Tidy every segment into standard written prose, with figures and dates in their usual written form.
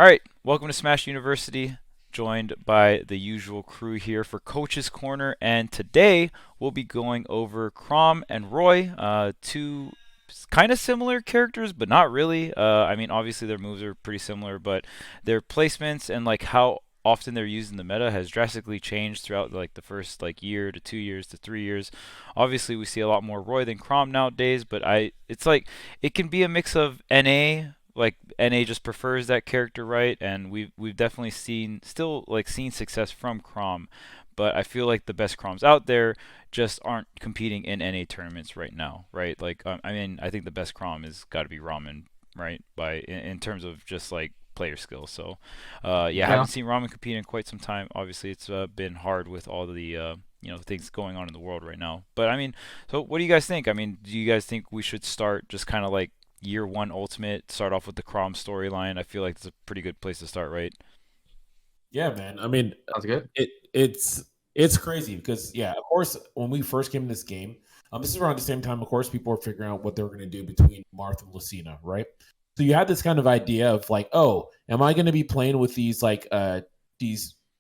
All right, welcome to Smash University. Joined by the usual crew here for Coach's Corner, and today we'll be going over Chrom and Roy, two kind of similar characters, but not really. I mean, obviously their moves are pretty similar, but their placements and like how often they're used in the meta has drastically changed throughout like the first like year to 2 years to 3 years. Obviously, we see a lot more Roy than Chrom nowadays, but it's like it can be a mix of NA, like NA just prefers that character, right? And we've definitely seen success from Chrom, but I feel like the best Chroms out there just aren't competing in NA tournaments right now, right? Like I mean, I think the best Chrom has got to be Ramen, right? In terms of just like player skill. So, yeah, I Yeah, haven't seen Ramen compete in quite some time. Obviously, it's been hard with all the things going on in the world right now. But I mean, so what do you guys think? I mean, do you guys think we should start just kind of like year one ultimate, start off with the Chrom storyline? I feel like it's a pretty good place to start, right? Yeah, man. I mean, sounds good. it's crazy because yeah, of course, when we first came in this game, this is around the same time. Of course, people were figuring out what they were going to do between Marth and Lucina, right? So you had this kind of idea of like, oh, am I going to be playing with these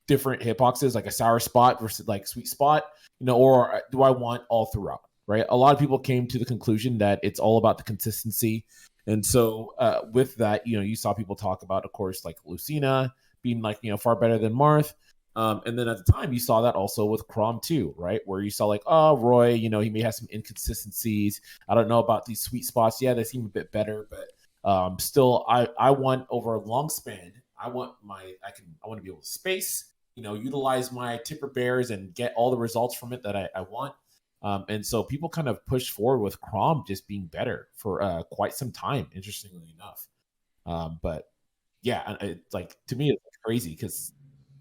different hitboxes, like a sour spot versus like sweet spot, or do I want all throughout? Right. A lot of people came to the conclusion that it's all about the consistency, and so with that, you saw people talk about, of course, like Lucina being like far better than Marth. And then at the time, you saw that also with Chrom too, right? Where you saw like, oh, Roy, he may have some inconsistencies. I don't know about these sweet spots. Yeah, they seem a bit better, but still, I want over a long span. I want to be able to space, utilize my tipper bears and get all the results from it that I want. And so people kind of pushed forward with Chrom just being better for quite some time, interestingly enough. But yeah, it's like to me, it's crazy because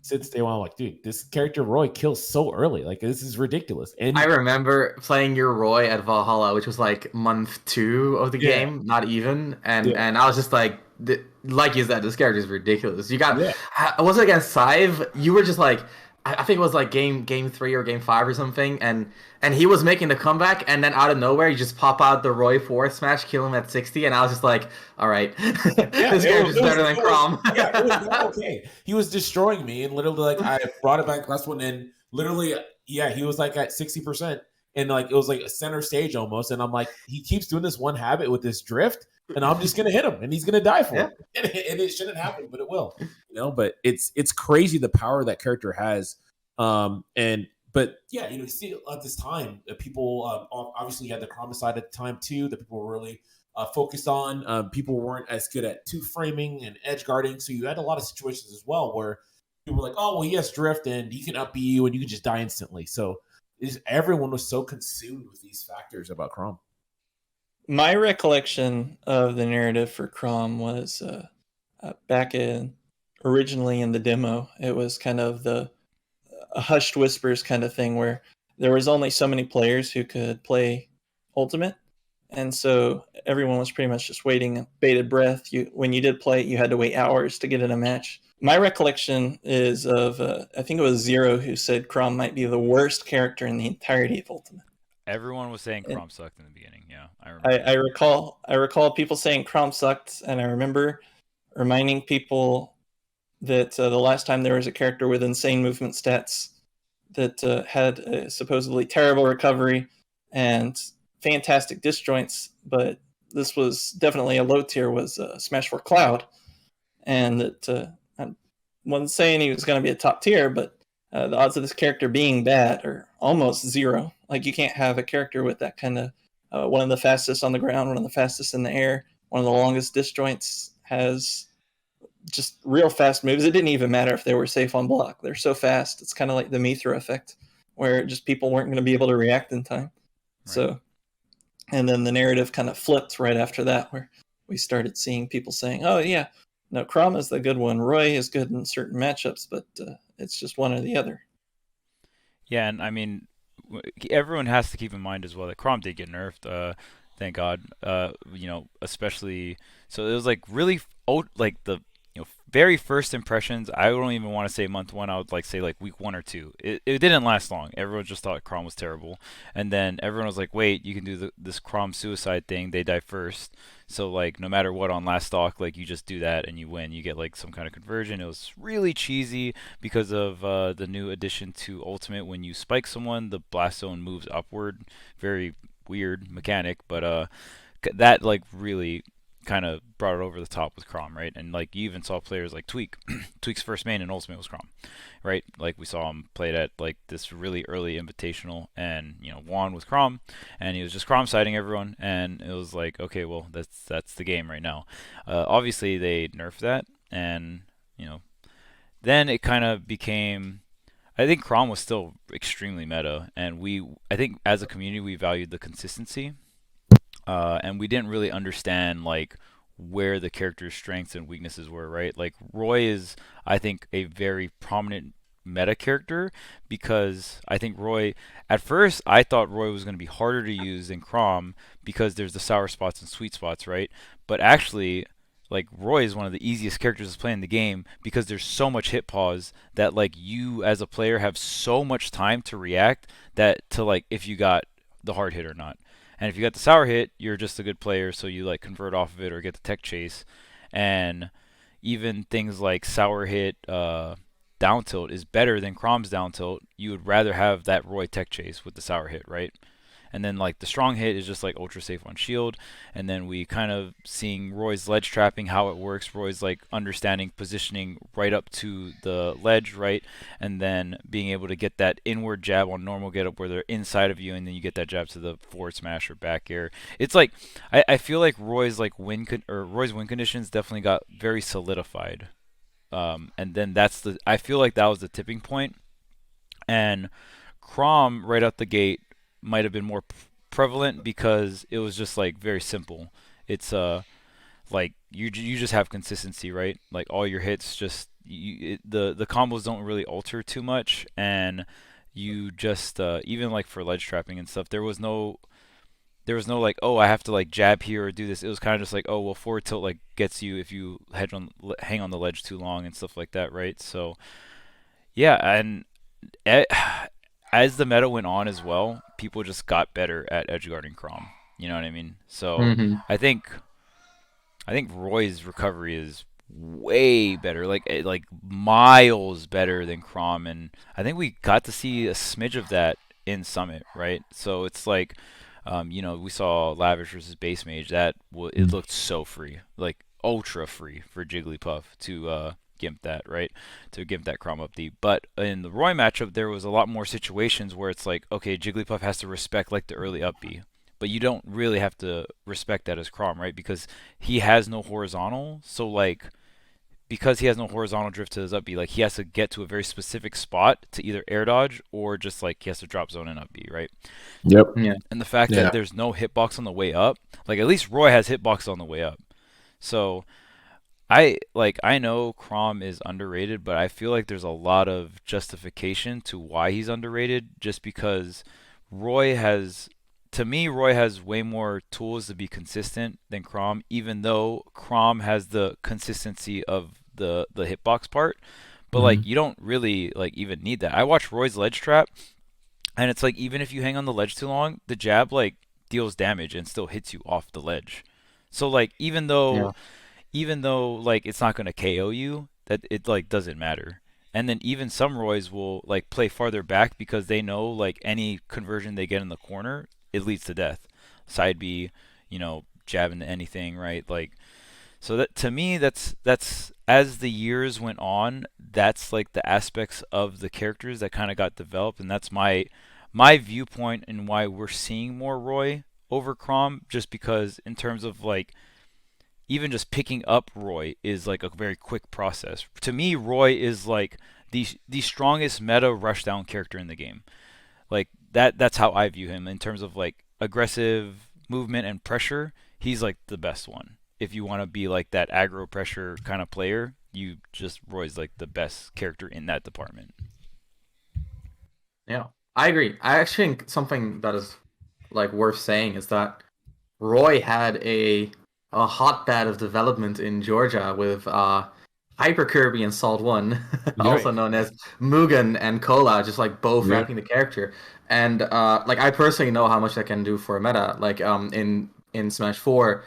since day one, I'm like, dude, this character Roy kills so early. Like, this is ridiculous. I And remember playing your Roy at Valhalla, which was like month 2 of the yeah, game, not even, and yeah, and I was just like, like you said, this character is ridiculous. You got, yeah, was it against Scythe? You were just like, I think it was like game 3 or game 5 or something, and he was making the comeback, and then out of nowhere, you just pop out the Roy fourth smash, kill him at 60, and I was just like, all right, yeah. this character's better than Chrom. Yeah, it was not okay. He was destroying me, and literally, like, I brought it back last one, and literally, yeah, he was like at 60%, and like it was like a center stage almost, and I'm like, he keeps doing this one habit with this drift, and I'm just gonna hit him, and he's gonna die for Yeah. it, and it shouldn't happen, but it will, But it's crazy the power that character has, and but yeah, see at this time, people obviously had the Chroma side at the time too that people were really focused on. People weren't as good at two framing and edge guarding, so you had a lot of situations as well where people were like, "Oh, well, he has drift and he can up B you and you can just die instantly." So everyone was so consumed with these factors about Chrome. My recollection of the narrative for Chrom was back originally in the demo. It was kind of a hushed whispers kind of thing where there was only so many players who could play Ultimate, and so everyone was pretty much just waiting bated breath. When you did play it, you had to wait hours to get in a match. My recollection is of I think it was Zero who said Chrom might be the worst character in the entirety of Ultimate. Everyone was saying And Chrom sucked in the beginning. Yeah, I remember. I recall people saying Chrom sucked, and I remember reminding people that the last time there was a character with insane movement stats that had a supposedly terrible recovery and fantastic disjoints, but this was definitely a low tier, was Smash 4 Cloud, and that I wasn't saying he was going to be a top tier, but the odds of this character being bad are almost zero. Like, you can't have a character with that kind of one of the fastest on the ground, one of the fastest in the air, one of the longest disjoints, has just real fast moves. It didn't even matter if they were safe on block. They're so fast. It's kind of like the Mithra effect, where just people weren't going to be able to react in time. Right. So, and then the narrative kind of flipped right after that, where we started seeing people saying, "Oh yeah, no, Chrom is the good one. Roy is good in certain matchups, but it's just one or the other." Yeah, and I mean, everyone has to keep in mind as well that Chrom did get nerfed. Thank God. Especially so it was like really old, like the very first impressions, I don't even want to say month one. I would like say like week 1 or 2. It didn't last long. Everyone just thought Chrom was terrible, and then everyone was like, "Wait, you can do this Chrom suicide thing. They die first, so like no matter what on last stock, like you just do that and you win. You get like some kind of conversion." It was really cheesy because of the new addition to Ultimate. When you spike someone, the blast zone moves upward. Very weird mechanic, but that like really kind of brought it over the top with Chrom, right? And like you even saw players like Tweak. Tweak's first main in Ultimate was Chrom, right? Like we saw him played at like this really early invitational and won with Chrom, and he was just Chrom siding everyone, and it was like, okay, well that's the game right now. Obviously they nerfed that, and then it kind of became. I think Chrom was still extremely meta, and I think as a community we valued the consistency, and we didn't really understand like where the character's strengths and weaknesses were, right? Like Roy is, I think, a very prominent meta character because I think Roy, at first, I thought Roy was going to be harder to use than Chrom because there's the sour spots and sweet spots, right? But actually, like Roy is one of the easiest characters to play in the game because there's so much hit pause that like you as a player have so much time to react that to like if you got the hard hit or not. And if you got the sour hit, you're just a good player, so you like convert off of it or get the tech chase. And even things like sour hit down tilt is better than Chrom's down tilt. You would rather have that Roy tech chase with the sour hit, right? And then like the strong hit is just like ultra safe on shield, and then we kind of seeing Roy's ledge trapping, how it works. Roy's like understanding positioning right up to the ledge, right, and then being able to get that inward jab on normal get up where they're inside of you, and then you get that jab to the forward smash or back air. It's like I feel like Roy's win conditions definitely got very solidified, and then I feel like that was the tipping point, and Chrom right out the gate might have been more prevalent because it was just like very simple. It's like you just have consistency, right? Like all your hits just the combos don't really alter too much, and you just even like for ledge trapping and stuff, there was no like, oh, I have to like jab here or do this. It was kind of just like, oh well, forward tilt like gets you if you hang on the ledge too long and stuff like that, right? So yeah, and eh, as the meta went on as well, people just got better at edgeguarding Chrom. You know what I mean? So Mm-hmm. I think I think Roy's recovery is way better, like miles better than Chrom, and I think we got to see a smidge of that in Summit, right? So it's like, we saw Lavish versus Base Mage. It looked so free, like ultra free for Jigglypuff to gimp that, right? To gimp that Chrom up D. But in the Roy matchup, there was a lot more situations where it's like, okay, Jigglypuff has to respect like the early up B, but you don't really have to respect that as Chrom, right? Because he has no horizontal. So like because he has no horizontal drift to his up B, like he has to get to a very specific spot to either air dodge or just like he has to drop zone and up B, right? Yep. Yeah. And the fact Yeah. that there's no hitbox on the way up, like at least Roy has hitbox on the way up. So I know Chrom is underrated, but I feel like there's a lot of justification to why he's underrated just because Roy has to me Roy has way more tools to be consistent than Chrom, even though Chrom has the consistency of the hitbox part. But like Mhm. you don't really like even need that. I watched Roy's ledge trap, and it's like even if you hang on the ledge too long, the jab like deals damage and still hits you off the ledge. So like Yeah. even though like it's not going to KO you, that it like doesn't matter. And then even some Roys will like play farther back because they know like any conversion they get in the corner, it leads to death. Side B, jab into anything, right? Like so that to me that's as the years went on, that's like the aspects of the characters that kind of got developed, and that's my viewpoint and why we're seeing more Roy over Chrom, just because in terms of like even just picking up Roy is like a very quick process. To me, Roy is like the strongest meta rushdown character in the game. Like that's how I view him in terms of like aggressive movement and pressure. He's like the best one. If you want to be like that aggro pressure kind of player, Roy's like the best character in that department. Yeah. I agree. I actually think something that is like worth saying is that Roy had a hotbed of development in Georgia with Hyper Kirby and Salt 1, also Right. known as Mugen and Kola, just like both Yeah. ramping the character. And like I personally know how much that can do for a meta. Like in Smash 4,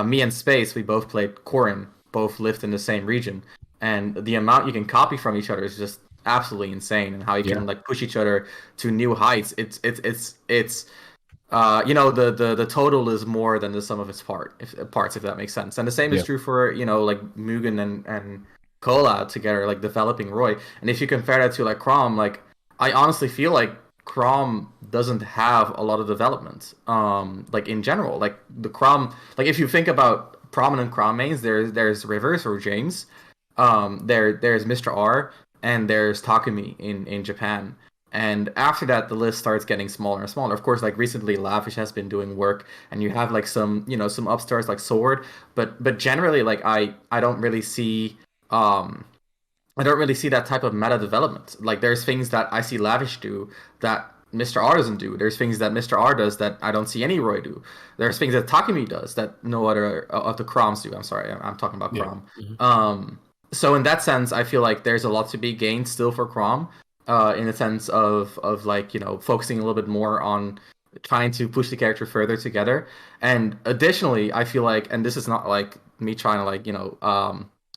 me and Space, we both played Corrin, both lived in the same region. And the amount you can copy from each other is just absolutely insane, and how you Yeah. can like push each other to new heights. It's the total is more than the sum of its parts, if that makes sense. And the same is Yeah. true for, like Mugen and Kola together, like developing Roy. And if you compare that to like Chrom, like I honestly feel like Chrom doesn't have a lot of development. Like in general, like the Chrom, like if you think about prominent Chrom mains, there's Rivers or James, there's Mr. R, and there's Takumi in Japan. And after that, the list starts getting smaller and smaller. Of course, like recently, Lavish has been doing work, and you have like some upstarts like Sword, but generally, like I don't really see um I don't really see that type of meta development. Like there's things that I see Lavish do that Mr. R doesn't do. There's things that Mr. R does that I don't see any Roy do. There's things that Takumi does that no other of the Chroms do. I'm sorry, I'm talking about Yeah. Chrom. Mhm. So in that sense, I feel like there's a lot to be gained still for Chrom, in the sense of like focusing a little bit more on trying to push the character further together. And additionally, I feel like, and this is not like me trying to like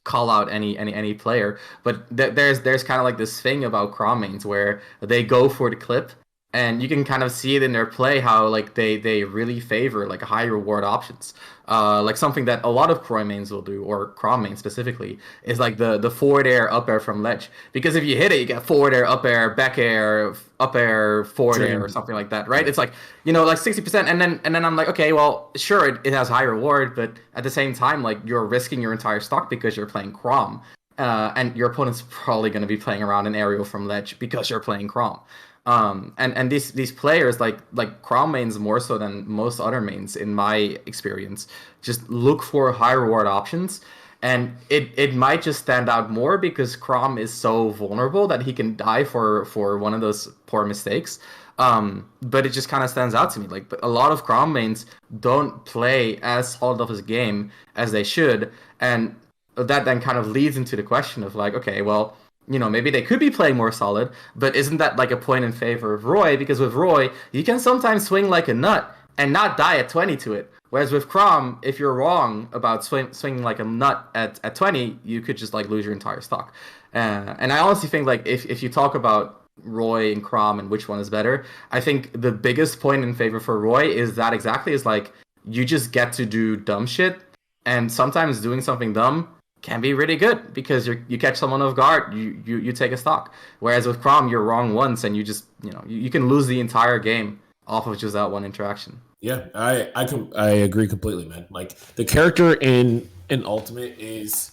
call out any player, but there's kind of like this thing about Chrom mains where they go for the clip, and you can kind of see it in their play how like they really favor like high reward options. Like something that a lot of Chrom mains will do, or Chrom mains specifically, is like the forward air up air from ledge. Because if you hit it, you get forward air, back air, up air, forward air, or Dream. something like that, right? It's like like 60%, and then I'm like, okay, well, sure, it has high reward, but at the same time, like you're risking your entire stock because you're playing Chrom. And your opponent's probably going to be playing around an aerial from ledge because you're playing Chrom. And these players like Chrom mains more so than most other mains in my experience just look for high reward options, and it might just stand out more because Chrom is so vulnerable that he can die for one of those poor mistakes. But it just kind of stands out to me. Like a lot of Chrom mains don't play as solid of a game as they should, and that then kind of leads into the question of like, okay, well, maybe they could be playing more solid, but isn't that like a point in favor of Roy? Because with Roy, you can sometimes swing like a nut and not die at 20 to it. Whereas with Chrom, if you're wrong about swinging like a nut at 20, you could just like lose your entire stock. And I honestly think like if you talk about Roy and Chrom and which one is better, I think the biggest point in favor for Roy is that exactly is like you just get to do dumb shit, and sometimes doing something dumb can be really good because you catch someone off guard, you take a stock. Whereas with Chrom, you're wrong once and you just you can lose the entire game off of just that one interaction. Yeah, I agree completely, man. Like the character in Ultimate is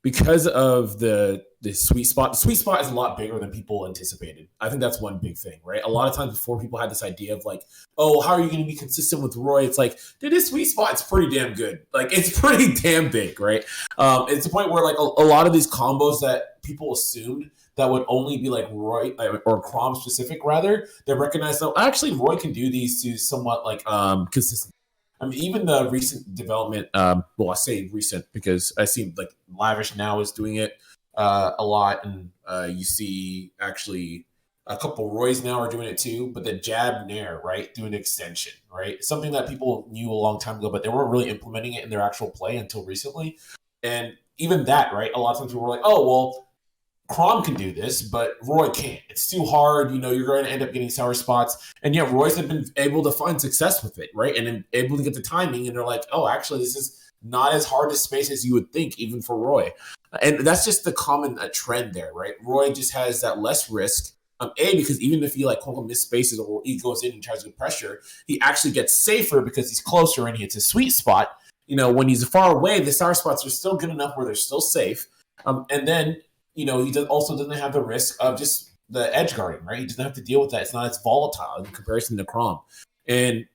because of the sweet spot. The sweet spot is a lot bigger than people anticipated. I think that's one big thing, right? A lot of times before, people had this idea of like, oh, how are you going to be consistent with Roy? It's like, dude, his sweet spot's pretty damn good. Like it's pretty damn big, right? It's the point where like a lot of these combos that people assumed that would only be like Roy or Chrom specific, rather, they recognize that actually Roy can do these to somewhat like consistent. I mean, even the recent development. Well, I say recent because I see like Lavish now is doing it a lot, and you see actually a couple Roys now are doing it too. But the jab nair, right, doing extension, right, something that people knew a long time ago, but they weren't really implementing it in their actual play until recently. And even that, right, a lot of times people were like, oh well, Chrom can do this, but Roy can't. It's too hard. You're going to end up getting sour spots. And yet Roy's have been able to find success with it, right? And then able to get the timing. And they're like, oh, actually, this is not as hard a space as you would think, even for Roy. And that's just the common trend there, right? Roy just has that less risk. Because even if he like quote unquote miss spaces or he goes in and tries to pressure, he actually gets safer because he's closer and he hits a sweet spot. When he's far away, the sour spots are still good enough where they're still safe. And then he also doesn't have the risk of just the edge guarding, right? He doesn't have to deal with that. It's not as volatile in comparison to Chrom. And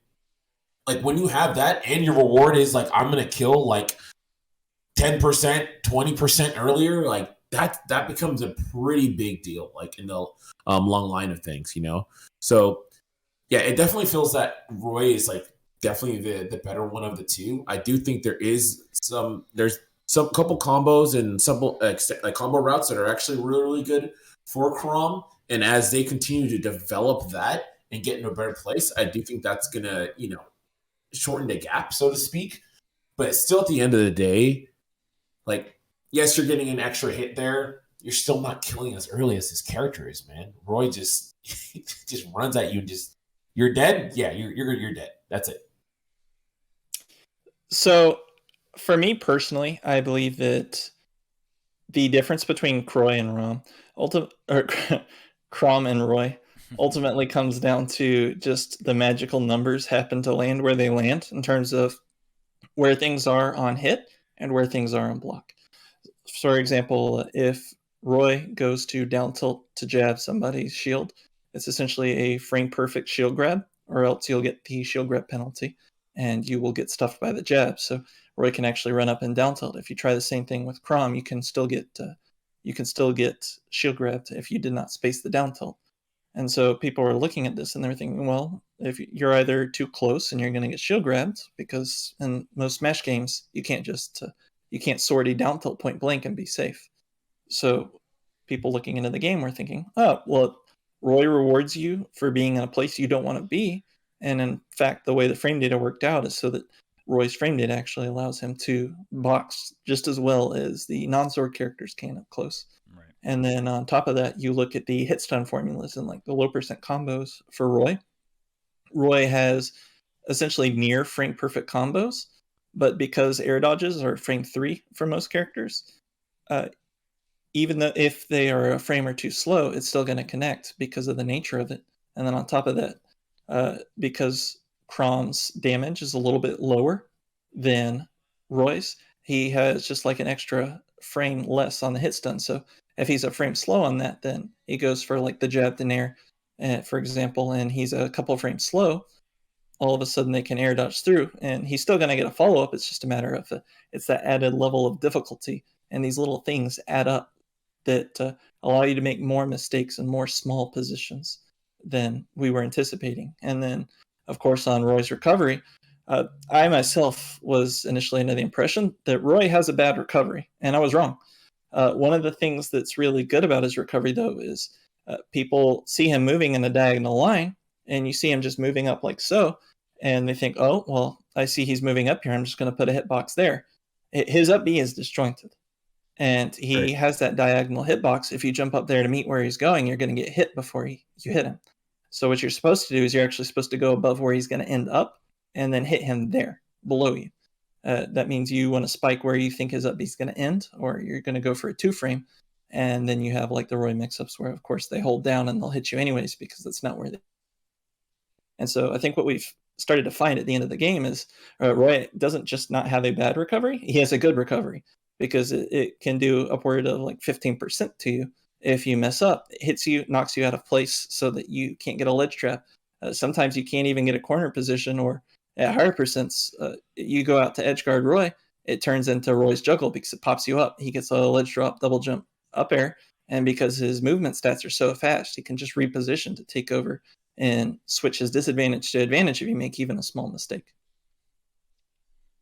like when you have that and your reward is like, I'm going to kill like 10%, 20% earlier, like that becomes a pretty big deal, like in the long line of things, So yeah, it definitely feels that Roy is like definitely the better one of the two. I do think there's some couple combos and some like combo routes that are actually really, really good for Chrom. And as they continue to develop that and get into a better place, I do think that's gonna, shorten the gap, so to speak. But still, at the end of the day, like, yes, you're getting an extra hit there. You're still not killing as early as his character is, man. Roy just just runs at you and just, you're dead. Yeah, you're dead. That's it. So, for me personally, I believe that the difference between Croy and Chrom and Roy ultimately comes down to just the magical numbers happen to land where they land in terms of where things are on hit and where things are on block. For example, if Roy goes to down tilt to jab somebody's shield, it's essentially a frame perfect shield grab, or else you'll get the shield grab penalty and you will get stuffed by the jab. So Roy can actually run up and down tilt. If you try the same thing with Chrom, you can still get shield grabbed if you did not space the down tilt. And so people are looking at this and they're thinking, well, if you're either too close and you're going to get shield grabbed, because in most Smash games you can't sortie down tilt point blank and be safe. So people looking into the game were thinking, oh, well, Roy rewards you for being in a place you don't want to be. And in fact, the way the frame data worked out is so that Roy's frame data actually allows him to box just as well as the non-sword characters can up close. Right. And then on top of that, you look at the hit stun formulas and like the low percent combos for Roy. Roy has essentially near frame perfect combos, but because air dodges are frame 3 for most characters, even though if they are a frame or two slow, it's still going to connect because of the nature of it. And then on top of that, because Chrom's damage is a little bit lower than Roy's, he has just like an extra frame less on the hit stun. So if he's a frame slow on that, then he goes for like the jab to nair, for example, and he's a couple of frames slow, all of a sudden they can air dodge through, and he's still going to get a follow-up. It's just a matter of it's that added level of difficulty, and these little things add up that allow you to make more mistakes in more small positions than we were anticipating. And then, of course, on Roy's recovery, I myself was initially under the impression that Roy has a bad recovery, and I was wrong. One of the things that's really good about his recovery, though, is people see him moving in a diagonal line, and you see him just moving up like so, and they think, oh, well, I see he's moving up here. I'm just going to put a hitbox there. His up B is disjointed, and he has that diagonal hitbox. If you jump up there to meet where he's going, you're going to get hit before you hit him. So what you're supposed to do is you're actually supposed to go above where he's going to end up and then hit him there below you. That means you want to spike where you think his up B is going to end, or you're going to go for a 2-frame, and then you have like the Roy mix-ups where, of course, they hold down and they'll hit you anyways because that's not where they. And so I think what we've started to find at the end of the game is Roy doesn't just not have a bad recovery, he has a good recovery, because it can do upward of like 15% to you if you mess up. It hits you, knocks you out of place so that you can't get a ledge trap. Sometimes you can't even get a corner position, or at higher percents, you go out to edge guard Roy, it turns into Roy's juggle because it pops you up. He gets a ledge drop, double jump, up air, and because his movement stats are so fast, he can just reposition to take over and switch his disadvantage to advantage if you make even a small mistake.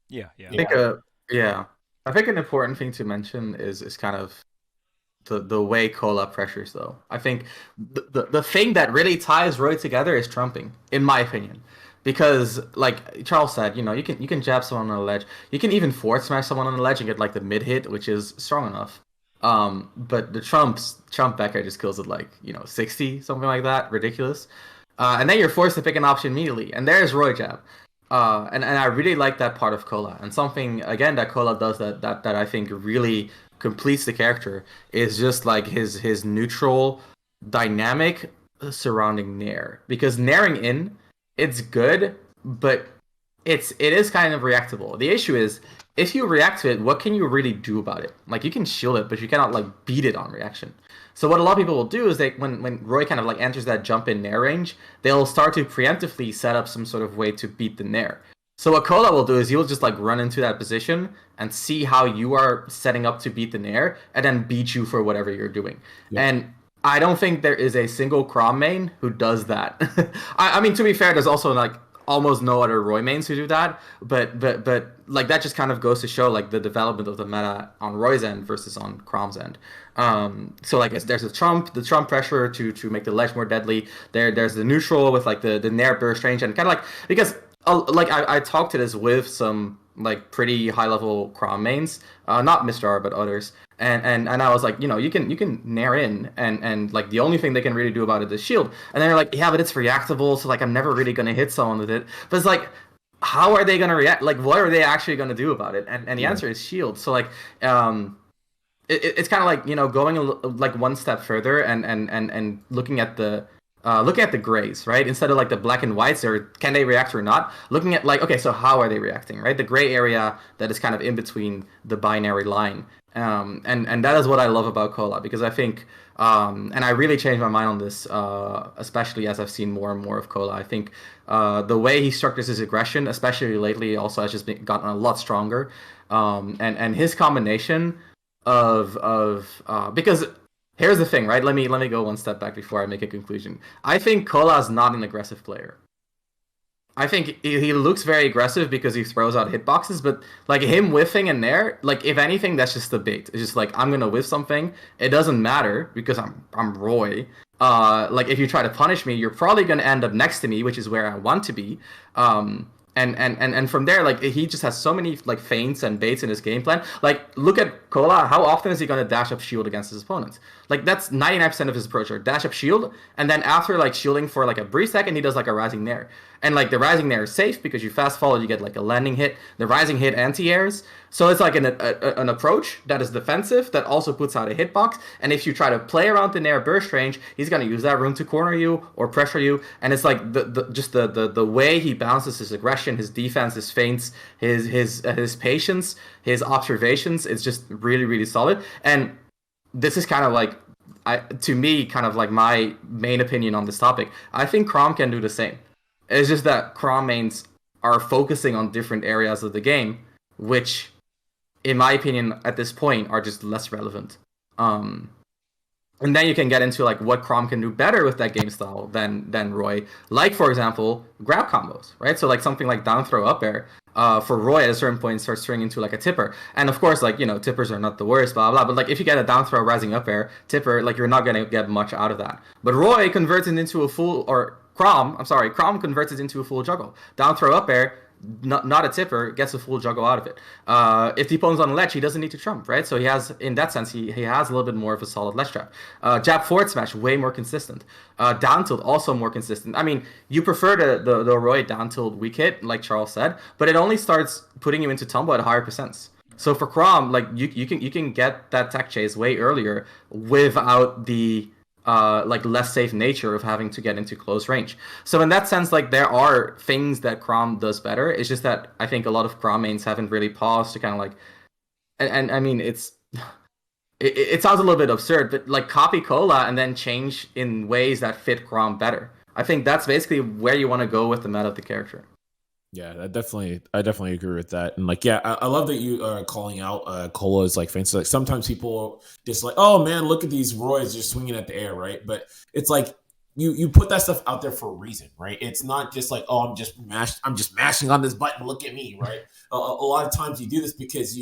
Yeah. I think, I think an important thing to mention is kind of the way Kola pressures, though. I think the thing that really ties Roy together is trumping, in my opinion. Because, like Charles said, you can jab someone on the ledge. You can even forward smash someone on the ledge and get like the mid hit, which is strong enough. But the trump backer just kills it like 60, something like that, ridiculous. And then you're forced to pick an option immediately, and there's Roy jab. And I really like that part of Kola. And something again that Kola does that I think really completes the character is just like his neutral dynamic surrounding nair. Because nairing in, it's good, but it is kind of reactable. The issue is, if you react to it, what can you really do about it? Like, you can shield it, but you cannot like beat it on reaction. So what a lot of people will do is when Roy kind of like enters that jump in nair range, they'll start to preemptively set up some sort of way to beat the nair. So what Kola will do is he'll just like run into that position and see how you are setting up to beat the nair, and then beat you for whatever you're doing. Yeah. And I don't think there is a single Chrom main who does that. I mean, to be fair, there's also like almost no other Roy mains who do that. But like that just kind of goes to show like the development of the meta on Roy's end versus on Chrom's end. So like there's the Trump pressure to make the ledge more deadly. There's the neutral with like the Nair burst range and kind of like because like I talked to this with some like pretty high level Chrom mains, not Mr. R but others. And I was like, you can nair in and like the only thing they can really do about it is shield. And they're like, yeah, but it's reactable, so like I'm never really gonna hit someone with it. But it's like, how are they gonna react? Like, what are they actually gonna do about it? And the answer is shield. So like, it's kind of like going like one step further and looking at the grays, right? Instead of like the black and whites, or can they react or not? Looking at like, okay, so how are they reacting, right? The gray area that is kind of in between the binary line. And that is what I love about Kola, because I think, and I really changed my mind on this, especially as I've seen more and more of Kola. I think the way he structures his aggression, especially lately, also has just gotten a lot stronger. And his combination of because here's the thing, right? Let me go one step back before I make a conclusion. I think Kola is not an aggressive player. I think he looks very aggressive because he throws out hitboxes, but like him whiffing in there, like if anything, that's just a bait. It's just like I'm gonna whiff something. It doesn't matter because I'm Roy. Like if you try to punish me, you're probably gonna end up next to me, which is where I want to be. And from there, like he just has so many like feints and baits in his game plan. Like look at Kola. How often is he gonna dash up shield against his opponents? Like that's 99% of his approach, or dash up shield, and then after like shielding for like a brief second, he does like a rising nair. And like the rising nair is safe because you fast follow, you get like a landing hit. The rising hit anti-airs, so it's like an approach that is defensive that also puts out a hitbox. And if you try to play around the nair burst range, he's gonna use that room to corner you or pressure you. And it's like the way he balances his aggression, his defense, his feints, his patience, his observations. It's just really really solid. And this is kind of like to me kind of like my main opinion on this topic. I think Chrom can do the same. It's just that Chrom mains are focusing on different areas of the game, which, in my opinion, at this point, are just less relevant. And then you can get into like what Chrom can do better with that game style than Roy. Like for example, grab combos, right? So like something like down throw up air. For Roy at a certain point starts turning into like a tipper. And of course, like, tippers are not the worst, blah blah. But like if you get a down throw rising up air, tipper, like you're not gonna get much out of that. But Roy converts it into a full Chrom converts it into a full juggle. Down throw up air, not a tipper, gets a full juggle out of it. If the opponent's on a ledge, he doesn't need to trump, right? So he has, in that sense, he has a little bit more of a solid ledge trap. Jab forward smash, way more consistent. Down tilt, also more consistent. I mean, you prefer the Roy down tilt weak hit, like Charles said, but it only starts putting you into tumble at higher percents. So for Chrom, like you can get that tech chase way earlier without the like less safe nature of having to get into close range. So in that sense, like there are things that Chrom does better. It's just that I think a lot of Chrom mains haven't really paused to kind of like, and I mean it sounds a little bit absurd, but like copy Kola and then change in ways that fit Chrom better. I think that's basically where you want to go with the meta of the character. Yeah, I definitely agree with that. And like, yeah, I love that you are calling out Cola's like fancy. Like sometimes people just like, oh man, look at these Roys just swinging at the air, right? But it's like you put that stuff out there for a reason, right? It's not just like, oh, I'm just mashing on this button. Look at me, right? A lot of times you do this because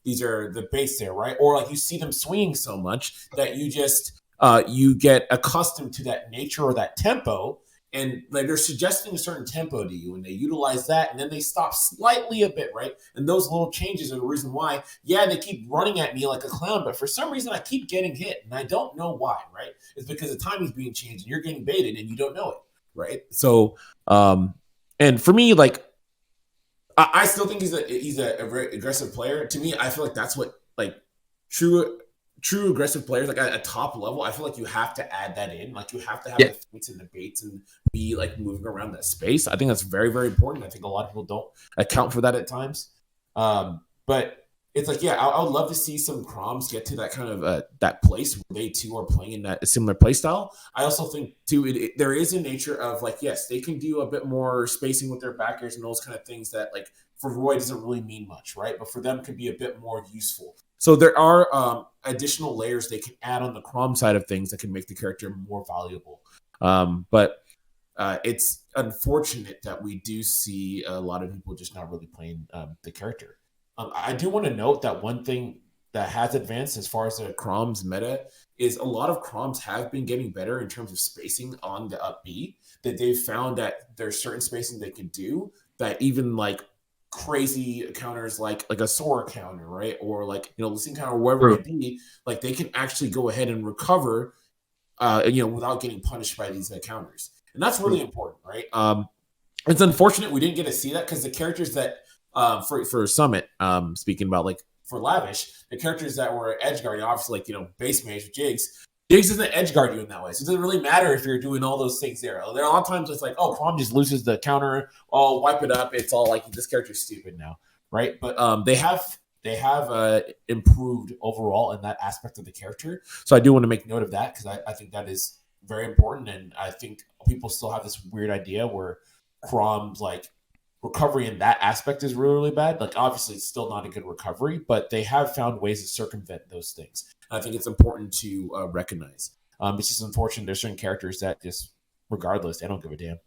these are the base there, right? Or like you see them swinging so much that you just you get accustomed to that nature or that tempo. And like they're suggesting a certain tempo to you, and they utilize that, and then they stop slightly a bit, right? And those little changes are the reason why. Yeah, they keep running at me like a clown, but for some reason I keep getting hit, and I don't know why, right? It's because the timing's being changed, and you're getting baited, and you don't know it, right? So, and for me, like, I still think he's a very aggressive player. To me, I feel like that's what like true aggressive players, like at a top level, I feel like you have to add that in. Like you have to have the feints and the baits and be like moving around that space. I think that's very, very important. I think a lot of people don't account for that at times. But it's like, yeah, I would love to see some Chroms get to that kind of that place where they too are playing in that similar play style. I also think too, there is a nature of like, yes, they can do a bit more spacing with their backers and those kind of things that like for Roy doesn't really mean much, right? But for them could be a bit more useful. So there are additional layers they can add on the Chrom side of things that can make the character more valuable. But it's unfortunate that we do see a lot of people just not really playing the character. I do want to note that one thing that has advanced as far as the Chroms meta is a lot of Chroms have been getting better in terms of spacing on the up B. That they've found that there's certain spacing they can do that even like crazy counters like a Sora counter, right? Or like Listing counter, or whatever it may be, like they can actually go ahead and recover without getting punished by these counters. And that's really important, right? It's unfortunate we didn't get to see that because the characters that for Summit, speaking about like for Lavish, the characters that were edge guarding, obviously like base mage with Jigs. Jigs doesn't edge guard you in that way, so it doesn't really matter if you're doing all those things there. There are a lot of times it's like, oh, Chrom just loses the counter, oh, wipe it up. It's all like this character's stupid now, right? But they have improved overall in that aspect of the character. So I do want to make note of that because I think that is very important, and I think people still have this weird idea where Chrom's like recovery in that aspect is really, really bad. Like obviously it's still not a good recovery, but they have found ways to circumvent those things. And I think it's important to recognize. It's just unfortunate there's certain characters that just regardless, they don't give a damn.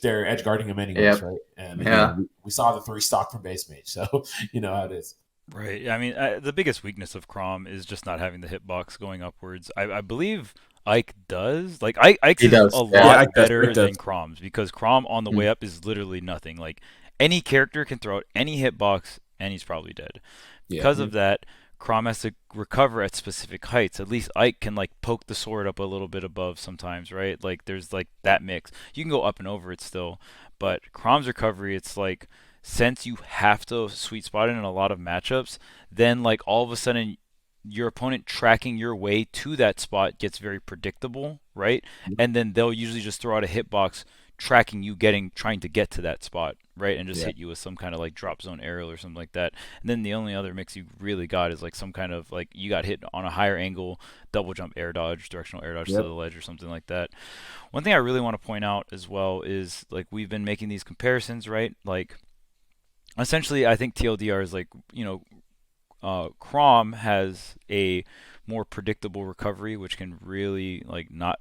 they're edge guarding them anyways, right? And we saw the 3 stock from base mage, so you know how it is. Right. I mean, the biggest weakness of Chrom is just not having the hitbox going upwards. I believe Ike does. Like Ike's is a lot better than Chrom's because Chrom on the way up is literally nothing. Like any character can throw out any hitbox and he's probably dead. Because of that, Chrom has to recover at specific heights. At least Ike can like poke the sword up a little bit above sometimes, right? Like there's like that mix. You can go up and over it still, but Chrom's recovery, it's like since you have to sweet spot it in a lot of matchups, then like all of a sudden your opponent tracking your way to that spot gets very predictable, right? And then they'll usually just throw out a hitbox tracking you trying to get to that spot, right? And just hit you with some kind of like drop zone aerial or something like that. And then the only other mix you really got is like some kind of like you got hit on a higher angle, double jump air dodge, directional air dodge to the ledge or something like that. One thing I really want to point out as well is like we've been making these comparisons, right? Like essentially, I think TLDR is like, Chrom has a more predictable recovery, which can really like not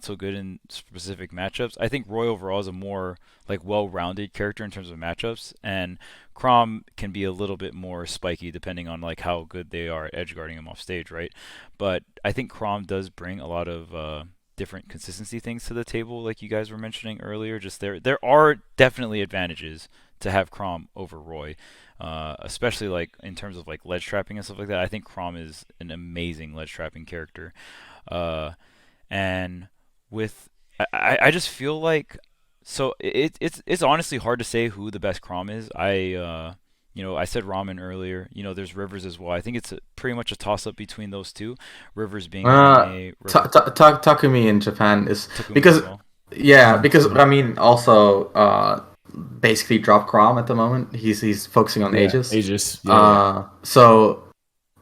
so good in specific matchups. I think Roy overall is a more like well-rounded character in terms of matchups, and Chrom can be a little bit more spiky depending on like how good they are at edge guarding him off stage, right? But I think Chrom does bring a lot of different consistency things to the table, like you guys were mentioning earlier. Just there are definitely advantages to have Chrom over Roy, especially like in terms of like ledge trapping and stuff like that. I think Chrom is an amazing ledge trapping character, and with I just feel like so it's honestly hard to say who the best Chrom is. I said Ramen earlier. There's Rivers as well. I think it's pretty much a toss-up between those two. Rivers being Takumi in Japan is Takumi because well. because I mean also basically drop Chrom at the moment. He's focusing on Aegis. Aegis. So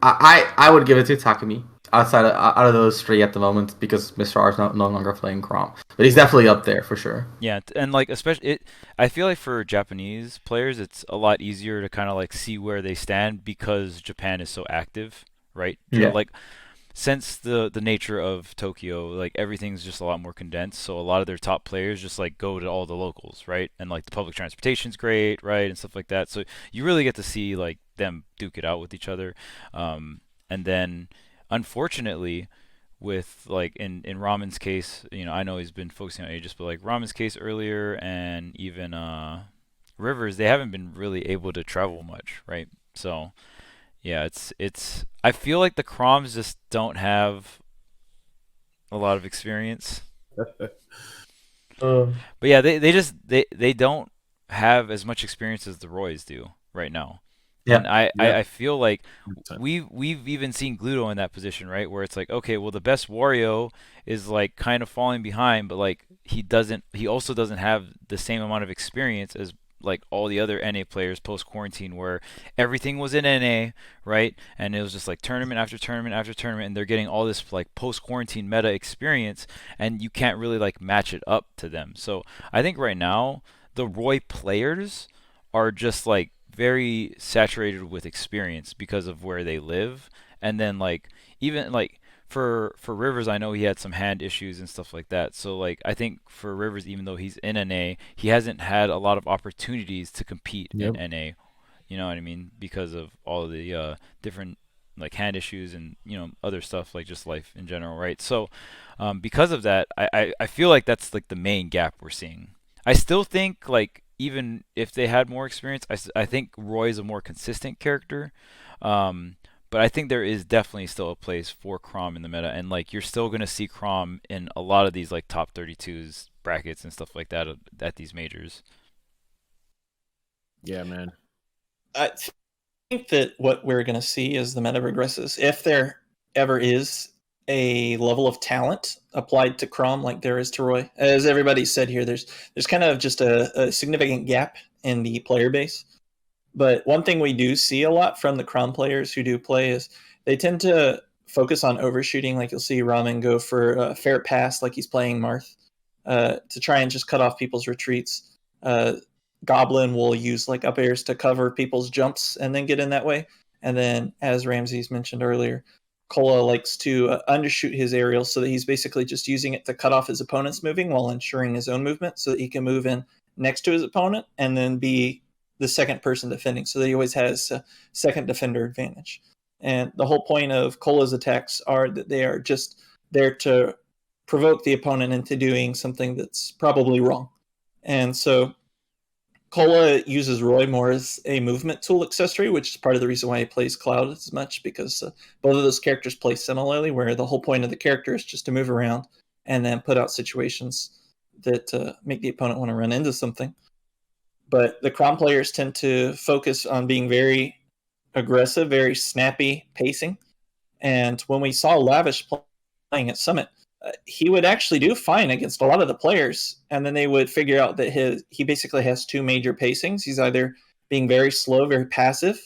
I would give it to Takumi out of those 3 at the moment because Mr. R is no longer playing Chrom, but he's definitely up there for sure. Yeah, and like especially I feel like for Japanese players, it's a lot easier to kind of like see where they stand because Japan is so active, right? Like since the nature of Tokyo, like everything's just a lot more condensed, so a lot of their top players just like go to all the locals, right? And like the public transportation's great, right, and stuff like that. So you really get to see like them duke it out with each other, and then unfortunately, with like in Ramen's case, I know he's been focusing on Aegis, but like Ramen's case earlier and even Rivers, they haven't been really able to travel much, right? So yeah, it's. I feel like the Chroms just don't have a lot of experience. But yeah, they don't have as much experience as the Roys do right now. And I feel like we've even seen Gluto in that position, right? Where it's like, okay, well the best Wario is like kind of falling behind, but like he also doesn't have the same amount of experience as like all the other NA players post quarantine where everything was in NA, right? And it was just like tournament after tournament after tournament, and they're getting all this like post quarantine meta experience, and you can't really like match it up to them. So I think right now the Roy players are just like very saturated with experience because of where they live, and then like even like for Rivers, I know he had some hand issues and stuff like that. So like I think for Rivers, even though he's in NA, he hasn't had a lot of opportunities to compete in Yep. NA. You know what I mean? Because of all of the different like hand issues and other stuff like just life in general, right? So because of that, I feel like that's like the main gap we're seeing. I still think like even if they had more experience, I think Roy is a more consistent character. Um, but I think there is definitely still a place for Chrom in the meta, and like you're still gonna see Chrom in a lot of these like top 32s brackets and stuff like that at these majors. Yeah, man. I think that what we're going to see as the meta regresses, if there ever is a level of talent applied to Chrom like there is to Roy, as everybody said here, there's kind of just a significant gap in the player base. But one thing we do see a lot from the Chrom players who do play is they tend to focus on overshooting. Like you'll see Ramen go for a fair pass, like he's playing Marth, to try and just cut off people's retreats. Goblin will use like up airs to cover people's jumps and then get in that way. And then, as Ramses mentioned earlier, Kola likes to undershoot his aerial so that he's basically just using it to cut off his opponent's moving while ensuring his own movement so that he can move in next to his opponent and then be the second person defending so that he always has a second defender advantage. And the whole point of Kola's attacks are that they are just there to provoke the opponent into doing something that's probably wrong. And so Kola uses Roy more as a movement tool accessory, which is part of the reason why he plays Cloud as much, because both of those characters play similarly, where the whole point of the character is just to move around and then put out situations that make the opponent want to run into something. But the Chrom players tend to focus on being very aggressive, very snappy pacing. And when we saw Lavish playing at Summit, he would actually do fine against a lot of the players, and then they would figure out that he basically has two major pacings. He's either being very slow, very passive,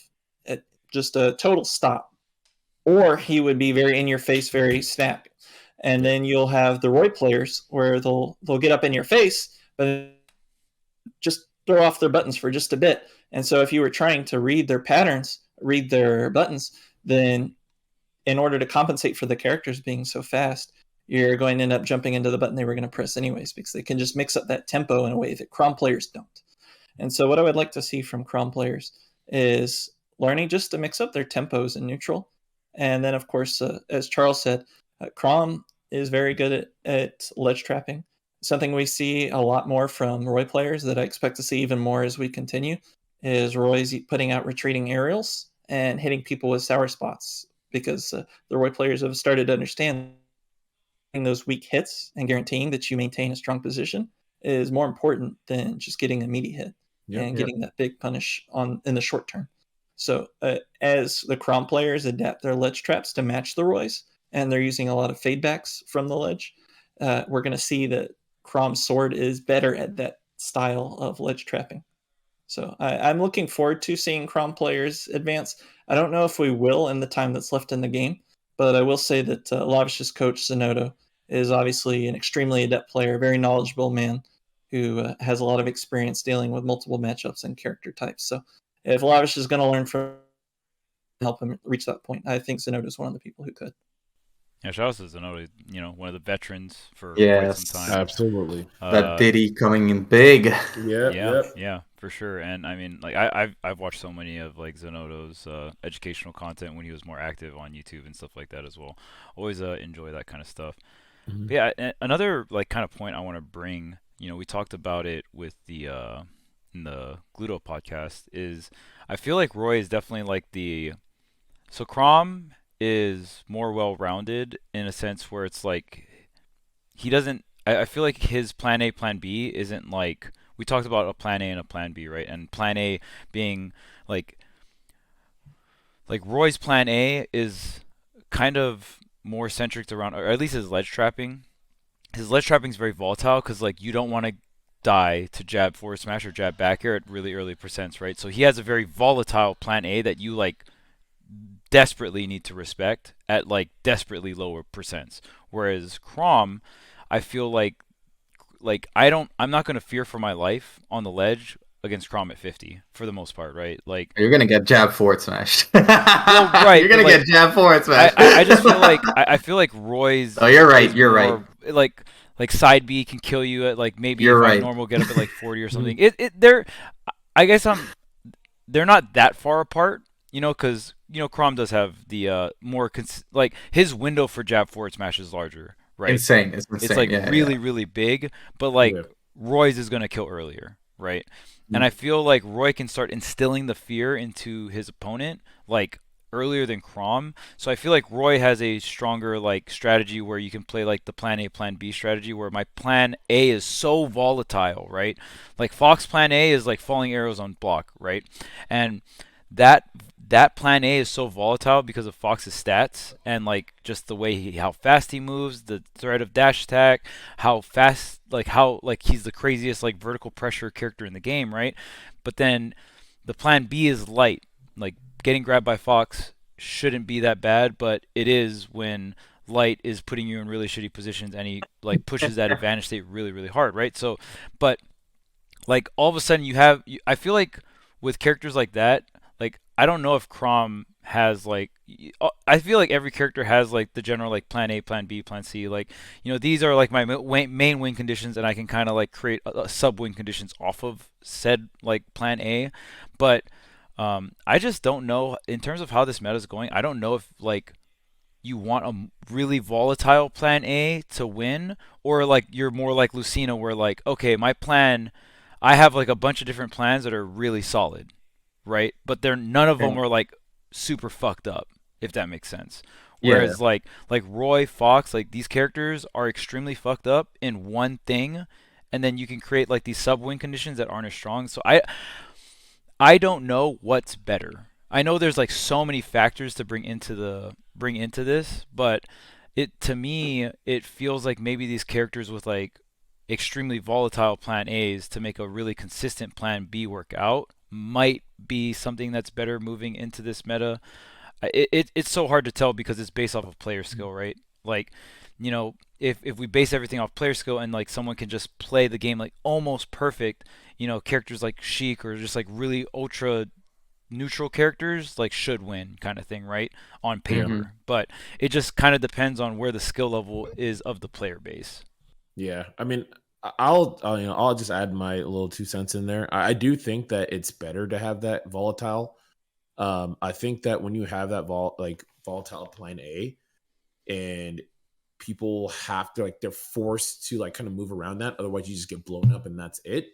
at just a total stop, or he would be very in your face, very snappy. And then you'll have the Roy players where they'll get up in your face, but just throw off their buttons for just a bit. And so if you were trying to read their patterns, read their buttons, then in order to compensate for the characters being so fast, you're going to end up jumping into the button they were going to press anyways, because they can just mix up that tempo in a way that Chrom players don't. And so what I would like to see from Chrom players is learning just to mix up their tempos in neutral. And then, of course, as Charles said, Chrom is very good at ledge trapping. Something we see a lot more from Roy players that I expect to see even more as we continue is Roy's putting out retreating aerials and hitting people with sour spots, because the Roy players have started to understand those weak hits and guaranteeing that you maintain a strong position is more important than just getting a meaty hit and getting that big punish in the short term. So as the Chrom players adapt their ledge traps to match the Roys, and they're using a lot of fadebacks from the ledge, we're going to see that Chrom's sword is better at that style of ledge trapping. So I'm looking forward to seeing Chrom players advance. I don't know if we will in the time that's left in the game, but I will say that Lavish's coach, Zenodo, is obviously an extremely adept player, very knowledgeable man who has a lot of experience dealing with multiple matchups and character types. So if Lavish is going to learn from help him reach that point, I think Zenodo is one of the people who could. Yeah, shout out to Zenodo, one of the veterans for quite Yes. some time. Absolutely. That Diddy coming in big. Yeah, for sure. And I mean, like I've watched so many of like Zenodo's educational content when he was more active on YouTube and stuff like that as well. Always enjoy that kind of stuff. Mhm. But yeah, another like kind of point I want to bring, we talked about it with the in the Gluto podcast, is I feel like Roy is definitely like so Chrom is more well-rounded in a sense where it's like he doesn't. I feel like his plan A, plan B isn't like we talked about a plan A and a plan B, right? And plan A being like Roy's plan A is kind of more centric around, or at least his ledge trapping. His ledge trapping is very volatile because like you don't want to die to jab forward smash or jab back air at really early percents, right? So he has a very volatile plan A that you like desperately need to respect at like desperately lower percents. Whereas Chrom, I feel like I'm not going to fear for my life on the ledge against Chrom at 50 for the most part, right? Like, You're gonna get jab forward smashed. well, right, You're but gonna like get jab forward smashed. I just feel like I feel like Roy's Oh, you're right. is You're right. more like side B can kill you at like maybe You're if I'm right. normal get up at like 40 or something. They're I guess they're not that far apart, because Chrom does have the more like his window for jab forward smash is larger, right? Insane. It's It's insane. like Yeah, yeah. really really big, but like Yeah. Roy's is gonna kill earlier, right? And I feel like Roy can start instilling the fear into his opponent like earlier than Chrom. So I feel like Roy has a stronger like strategy where you can play like the plan A plan B strategy where my plan A is so volatile, right? Like Fox plan A is like falling arrows on block, right? And that that plan A is so volatile because of Fox's stats and like just the way how fast he moves, the threat of dash attack, how fast how he's the craziest like vertical pressure character in the game, right? But then the plan B is light. Like getting grabbed by Fox shouldn't be that bad, but it is when light is putting you in really shitty positions and he like pushes that advantage state really really hard, right? So but like all of a sudden I feel like with characters like that, like I don't know if Chrom has like I feel like every character has like the general like plan A, plan B, plan C. Like these are like my main win conditions, and I can kind of like create a sub win conditions off of said like plan A. But I just don't know in terms of how this meta is going. I don't know if like you want a really volatile plan A to win, or like you're more like Lucina, where like okay, my plan, I have like a bunch of different plans that are really solid, right? But they're none of them are like super fucked up, if that makes sense. Yeah. Whereas like Roy Fox, like these characters are extremely fucked up in one thing, and then you can create like these sub win conditions that aren't as strong. So I don't know what's better. I know there's like so many factors to bring into this, but it to me it feels like maybe these characters with like extremely volatile plan A's to make a really consistent plan B work out might be something that's better moving into this meta. It's so hard to tell because it's based off of player skill, right? Like, if we base everything off player skill and like someone can just play the game like almost perfect, characters like Sheik or just like really ultra neutral characters like should win kind of thing, right? On paper. Mm-hmm. But it just kind of depends on where the skill level is of the player base. Yeah, I mean, I'll just add my little 2 cents in there. I do think that it's better to have that volatile. I think that when you have that volatile plan A, and people have to like they're forced to like kind of move around that, otherwise you just get blown up and that's it.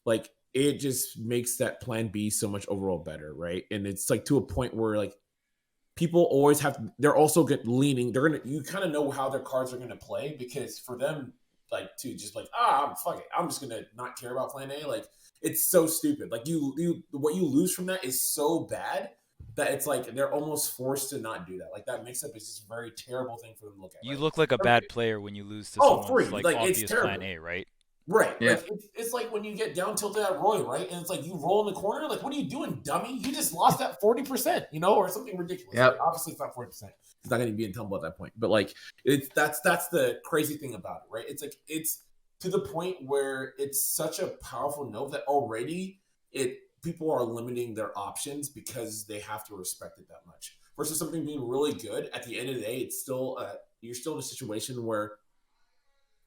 Like it just makes that plan B so much overall better, right? And it's like to a point where like people always have to, they're also get leaning. They're gonna you kind of know how their cards are gonna play because for them like to just like fuck it, I'm just gonna not care about plan A. Like it's so stupid. Like you what you lose from that is so bad that it's like they're almost forced to not do that. Like that mix up is just a very terrible thing for them to look at. You Right? look like a bad player when you lose to someone's Free. like Like it's obvious terrible. plan A, right? Right. Yeah. Like it's like when you get down tilted at Roy, right? And it's like you roll in the corner. Like, what are you doing, dummy? You just lost that 40%, or something ridiculous. Yep. Like, obviously, it's not 40%. It's not going to be in tumble at that point. But like, that's the crazy thing about it, right? It's like it's to the point where it's such a powerful note that already people are limiting their options because they have to respect it that much. Versus something being really good. At the end of the day, it's still you're still in a situation where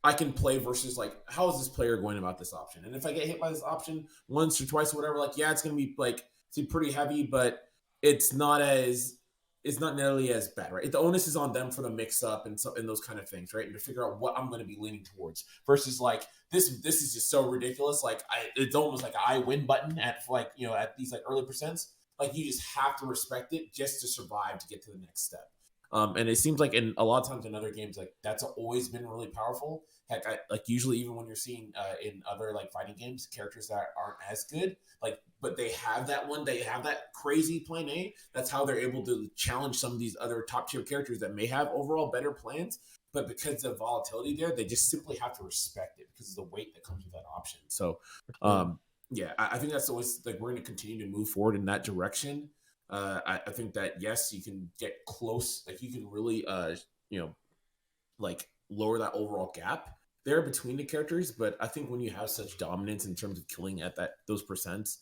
I can play versus like, how is this player going about this option? And if I get hit by this option once or twice or whatever, like, yeah, it's going to be like, it's pretty heavy, but it's not nearly as bad, right? The onus is on them for the mix up and those kind of things, right? And to figure out what I'm going to be leaning towards versus like, this is just so ridiculous. Like it's almost like an I win button at like, at these like early percents. Like you just have to respect it just to survive to get to the next step. And it seems like in a lot of times in other games, like that's always been really powerful. Heck, like usually even when you're seeing in other like fighting games, characters that aren't as good, like, but they have that crazy plan A. That's how they're able to challenge some of these other top tier characters that may have overall better plans. But because of volatility there, they just simply have to respect it because of the weight that comes with that option. So, yeah, I think that's always like we're going to continue to move forward in that direction. I think that yes, you can get close, like you can really, like lower that overall gap. they're between the characters, but I think when you have such dominance in terms of killing at those percents,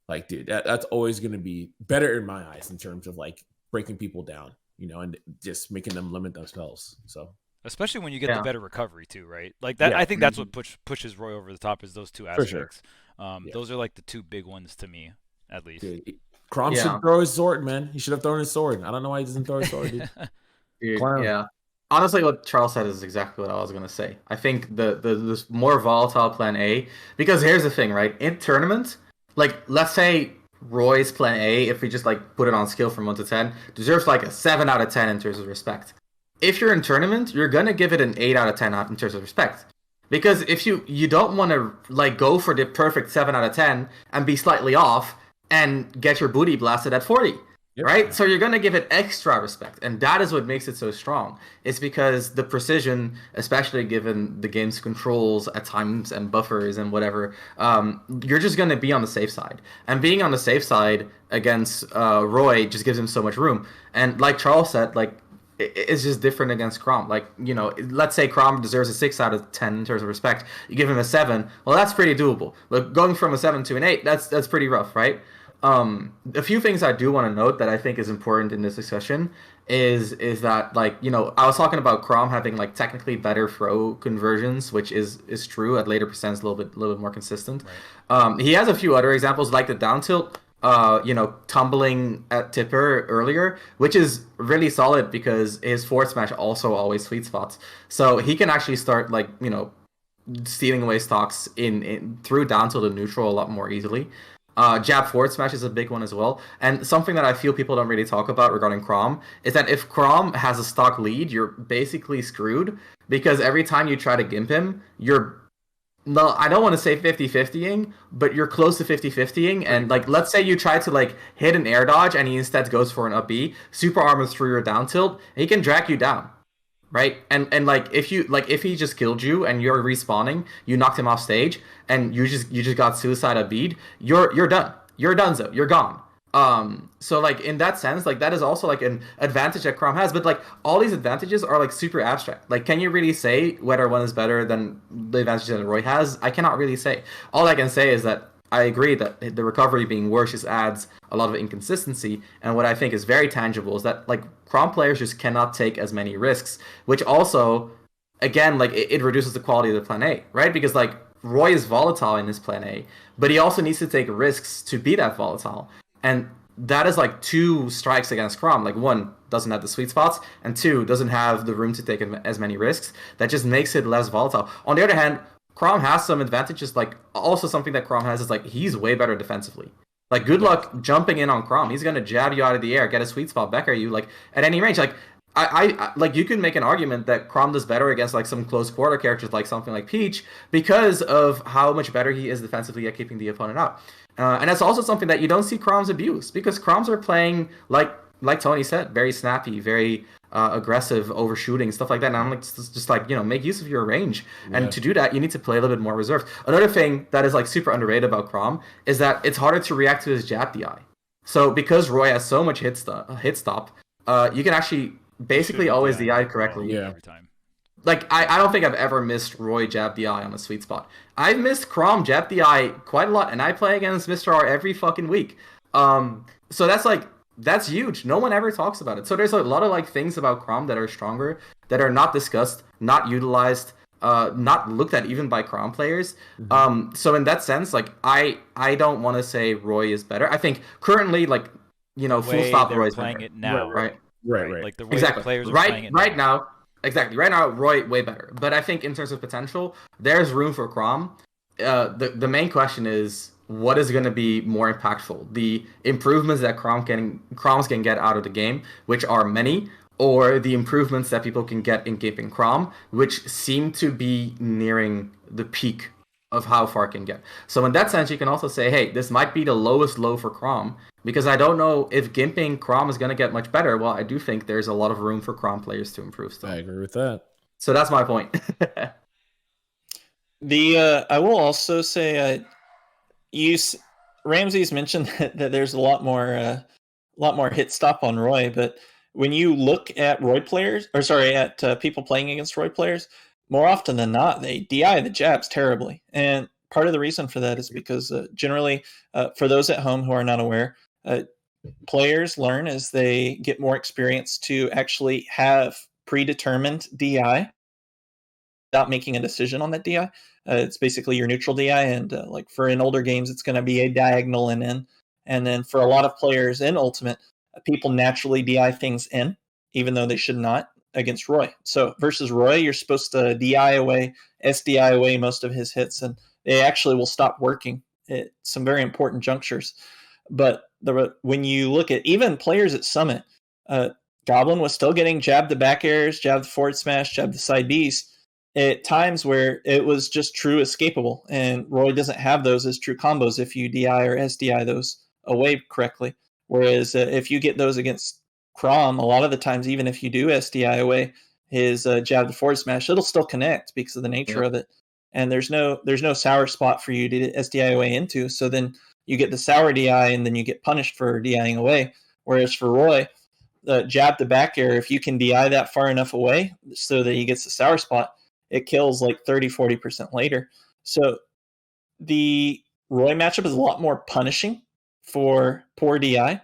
like, dude, that's always going to be better in my eyes in terms of like breaking people down, and just making them limit themselves. So Especially when you get the Yeah. better recovery too, right? Like that, yeah, I think that's what pushes Roy over the top is those two for sure. aspects. Yeah. Those are like the two big ones to me, at least. Dude, Chrom Yeah. should throw his sword, man. He should have thrown his sword. I don't know why he doesn't throw his sword, dude. Dude, Clown. yeah. Honestly, what Charles said is exactly what I was gonna say. I think the more volatile plan A, because here's the thing, right? In tournament, like let's say Roy's plan A, if we just like put it on skill from 1 to 10, deserves like a 7 out of 10 in terms of respect. If you're in tournament, you're gonna give it an 8 out of 10 in terms of respect. Because if you don't want to like go for the perfect 7 out of 10 and be slightly off and get your booty blasted at 40. Yep. Right? So you're going to give it extra respect. And that is what makes it so strong. It's because the precision, especially given the game's controls at times and buffers and whatever, you're just going to be on the safe side. And being on the safe side against Roy just gives him so much room. And like Charles said, like, it's just different against Chrom. Like, let's say Chrom deserves a 6 out of 10 in terms of respect. You give him a 7. Well, that's pretty doable. But going from a 7 to an 8, that's pretty rough, right? A few things I do want to note that I think is important in this discussion is that, like, I was talking about Chrom having like technically better throw conversions, which is true at later percents, a little bit more consistent. Right. He has a few other examples like the down tilt, tumbling at tipper earlier, which is really solid because his forward smash also always sweet spots. So he can actually start like, stealing away stocks in through down tilt and neutral a lot more easily. Jab forward smash is a big one as well. And something that I feel people don't really talk about regarding Chrom is that if Chrom has a stock lead, you're basically screwed because every time you try to gimp him, no, I don't want to say 50-50ing, but you're close to 50-50ing. And like, let's say you try to like hit an air dodge and he instead goes for an up B, super armors through your down tilt, he can drag you down. Right? And like if he just killed you and you're respawning, you knocked him off stage and you just got suicide at bead, you're done. You're donezo. You're gone. So like in that sense, like that is also like an advantage that Chrom has, but like all these advantages are like super abstract. Like, can you really say whether one is better than the advantage that Roy has? I cannot really say. All I can say is that I agree that the recovery being worse just adds a lot of inconsistency, and what I think is very tangible is that like Chrom players just cannot take as many risks, which also, again, like it reduces the quality of the plan A, right? Because like Roy is volatile in his plan A, but he also needs to take risks to be that volatile, and that is like 2 strikes against Chrom. Like 1, doesn't have the sweet spots, and 2, doesn't have the room to take as many risks. That just makes it less volatile. On the other hand, Chrom has some advantages. Like also something that Chrom has is like he's way better defensively. Like good luck jumping in on Chrom. He's gonna jab you out of the air, get a sweet spot back at you like at any range. Like I like you can make an argument that Chrom does better against like some close quarter characters like something like Peach because of how much better he is defensively at keeping the opponent out. And that's also something that you don't see Chroms abuse because Chroms are playing like Tony said, very snappy, very aggressive, overshooting, stuff like that. And I'm like, just like, make use of your range. Yeah. And to do that, you need to play a little bit more reserved. Another thing that is like super underrated about Chrom is that it's harder to react to his jab DI. So because Roy has so much hit stop, you can actually basically always DI correctly. Yeah. Every time. Like, I don't think I've ever missed Roy jab DI on a sweet spot. I've missed Chrom jab DI quite a lot, and I play against Mr. R every fucking week. So that's huge. No one ever talks about it. So there's a lot of like things about Chrom that are stronger, that are not discussed, not utilized, not looked at even by Chrom players. Mm-hmm. So in that sense, like I don't want to say Roy is better. I think currently, like, full stop, Roy's playing better. it now, right? Like the way the players are playing it right now. Exactly. Right now, Roy way better. But I think in terms of potential, there's room for Chrom. The main question is, what is going to be more impactful? The improvements that Chroms can get out of the game, which are many, or the improvements that people can get in gaping Chrom, which seem to be nearing the peak of how far it can get. So in that sense, you can also say, hey, this might be the lowest low for Chrom, because I don't know if gimping Chrom is going to get much better. Well, I do think there's a lot of room for Chrom players to improve still. I agree with that. So that's my point. I will also say, Ramses mentioned that there's a lot more hit stop on Roy, but when you look at Roy players, at people playing against Roy players, more often than not, they DI the jabs terribly. And part of the reason for that is because generally, for those at home who are not aware, players learn as they get more experience to actually have predetermined DI without making a decision on that DI. It's basically your neutral DI, and like for in older games, it's going to be a diagonal and in. And then for a lot of players in Ultimate, people naturally DI things in, even though they should not against Roy. So versus Roy, you're supposed to DI away, SDI away most of his hits, and they actually will stop working at some very important junctures. But when you look at even players at Summit, Goblin was still getting jab the back airs, jab the forward smash, jab the side Bs at times where it was just true escapable. And Roy doesn't have those as true combos if you DI or SDI those away correctly. Whereas if you get those against Chrom, a lot of the times, even if you do SDI away his jab to forward smash, it'll still connect because of the nature of it. And there's no sour spot for you to SDI away into. So then you get the sour DI and then you get punished for DIing away. Whereas for Roy, jab to back air, if you can DI that far enough away so that he gets the sour spot, it kills like 30-40% later. So the Roy matchup is a lot more punishing for poor DI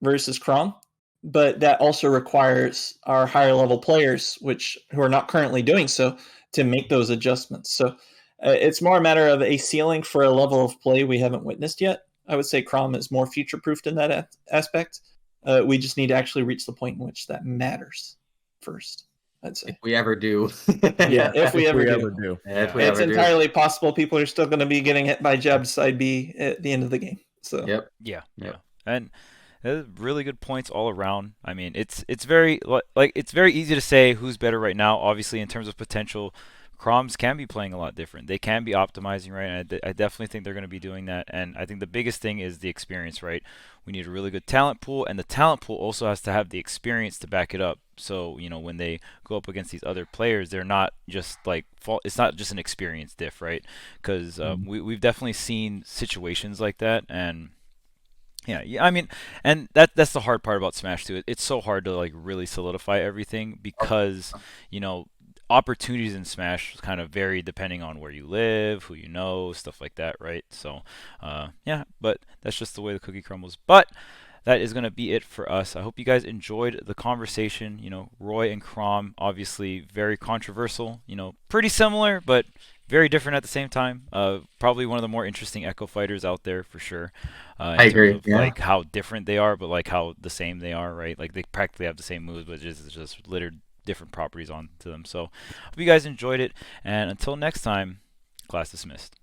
versus Chrom, but that also requires our higher level players, who are not currently doing so, to make those adjustments. So it's more a matter of a ceiling for a level of play we haven't witnessed yet. I would say Chrom is more future proofed in that aspect. We just need to actually reach the point in which that matters first, I'd say. If we ever do. Yeah, if we ever do. Yeah, if we it's ever do. entirely possible people are still going to be getting hit by jab side B at the end of the game. So Yep. Yeah. And really good points all around. I mean, it's very like it's very easy to say who's better right now. Obviously, in terms of potential, Chroms can be playing a lot different. They can be optimizing, right? And I definitely think they're going to be doing that. And I think the biggest thing is the experience, right? We need a really good talent pool, and the talent pool also has to have the experience to back it up. So, when they go up against these other players, they're not just like it's not just an experience diff, right? Because we've definitely seen situations like that, and yeah, I mean, and that's the hard part about Smash too. It's so hard to like really solidify everything because opportunities in Smash kind of vary depending on where you live, who you know, stuff like that, right? So, yeah, but that's just the way the cookie crumbles. But that is going to be it for us. I hope you guys enjoyed the conversation. Roy and Chrom, obviously very controversial, pretty similar, but very different at the same time. Probably one of the more interesting Echo fighters out there for sure. I agree. Of, like how different they are, but like how the same they are, right? Like they practically have the same moves, but just littered different properties onto them. So hope you guys enjoyed it, and until next time, class dismissed.